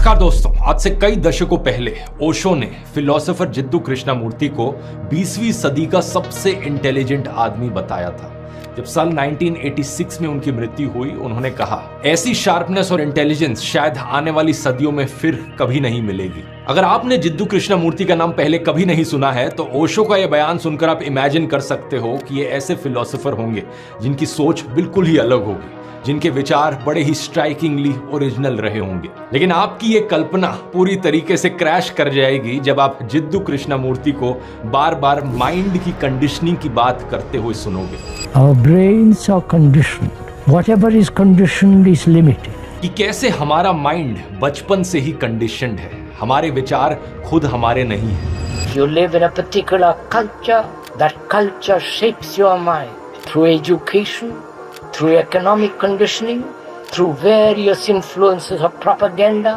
नमस्कार दोस्तों, आज से कई दशकों पहले ओशो ने फिलोसोफर जिद्दू कृष्णमूर्ति को 20वीं सदी का सबसे इंटेलिजेंट आदमी बताया था। जब साल 1986 में उनकी मृत्यु हुई, उन्होंने कहा, ऐसी शार्पनेस और इंटेलिजेंस शायद आने वाली सदियों में फिर कभी नहीं मिलेगी। अगर आपने जिद्दू कृष्णमूर्ति का नाम पहले कभी नहीं सुना है तो ओशो का यह बयान सुनकर आप इमेजिन कर सकते हो कि ये ऐसे फिलोसोफर होंगे जिनकी सोच बिल्कुल ही अलग होगी, जिनके विचार बड़े ही स्ट्राइकिंगली ओरिजिनल रहे होंगे। लेकिन आपकी ये कल्पना पूरी तरीके से क्रैश कर जाएगी जब आप जिद्दू कृष्णमूर्ति को बार बार माइंड की कंडीशनिंग की बात करते हुए सुनोगे। Our brains are conditioned. Whatever is conditioned is limited. कि कैसे हमारा माइंड बचपन से ही कंडीशनड है, हमारे विचार खुद हमारे नहीं है। You live in a particular culture. That culture shapes your mind through education, through economic conditioning, through various influences of propaganda,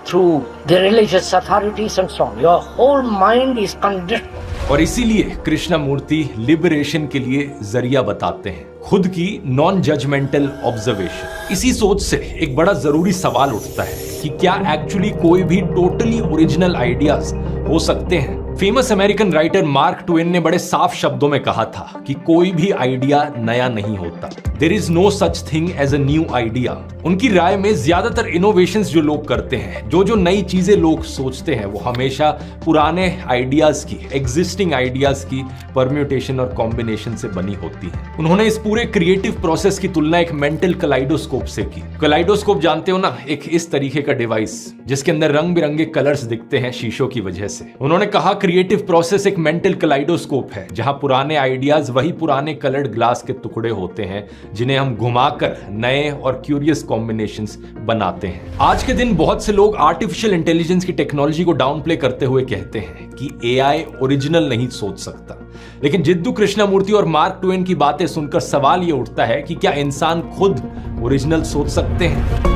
through the religious authorities and so on. Your whole mind is conditioned. और इसीलिए Krishnamurthy liberation के लिए जरिया बताते हैं, खुद की non judgemental observation. इसी सोच से एक बड़ा जरूरी सवाल उठता है कि क्या एक्चुअली कोई भी टोटली ओरिजिनल आइडियाज हो सकते हैं। Famous American writer mark Twain ने बड़े साफ शब्दों में कहा था कि कोई भी आइडिया नया नहीं होता। There is no such thing as a new idea. उनकी राय में ज्यादातर इनोवेशंस जो लोग करते हैं, जो नई चीजें लोग सोचते हैं, वो हमेशा पुराने आइडियाज की, एग्जिस्टिंग आइडियाज की परम्यूटेशन और कॉम्बिनेशन से बनी होती है। उन्होंने इस पूरे क्रिएटिव प्रोसेस की तुलना एक मेंटल कलाइडोस्कोप से की। कलाइडोस्कोप जानते हो ना, एक इस तरीके का डिवाइस जिसके अंदर रंग बिरंगे कलर्स दिखते हैं शीशों की वजह से। उन्होंने कहा, क्रिएटिव प्रोसेस एक मेंटल कलाइडोस्कोप है जहां पुराने आइडियाज वही पुराने कलर्ड ग्लास के टुकड़े होते हैं जिन्हें हम घुमाकर नए और क्यूरियस कॉम्बिनेशंस बनाते हैं। आज के दिन बहुत से लोग आर्टिफिशियल इंटेलिजेंस की टेक्नोलॉजी को डाउन प्ले करते हुए कहते हैं कि एआई ओरिजिनल नहीं सोच सकता। लेकिन जिद्दू कृष्णमूर्ति और मार्क ट्वेन की बातें सुनकर सवाल यह उठता है कि क्या इंसान खुद ओरिजिनल सोच सकते हैं।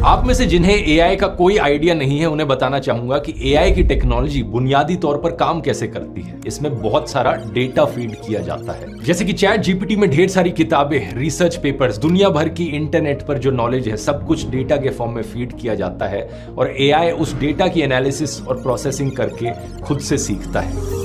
आप में से जिन्हें एआई का कोई आइडिया नहीं है, उन्हें बताना चाहूंगा कि एआई की टेक्नोलॉजी बुनियादी तौर पर काम कैसे करती है। इसमें बहुत सारा डेटा फीड किया जाता है, जैसे कि चैट जीपीटी में ढेर सारी किताबें, रिसर्च पेपर्स, दुनिया भर की इंटरनेट पर जो नॉलेज है, सब कुछ डेटा के फॉर्म में फीड किया जाता है और एआई उस डेटा की एनालिसिस और प्रोसेसिंग करके खुद से सीखता है।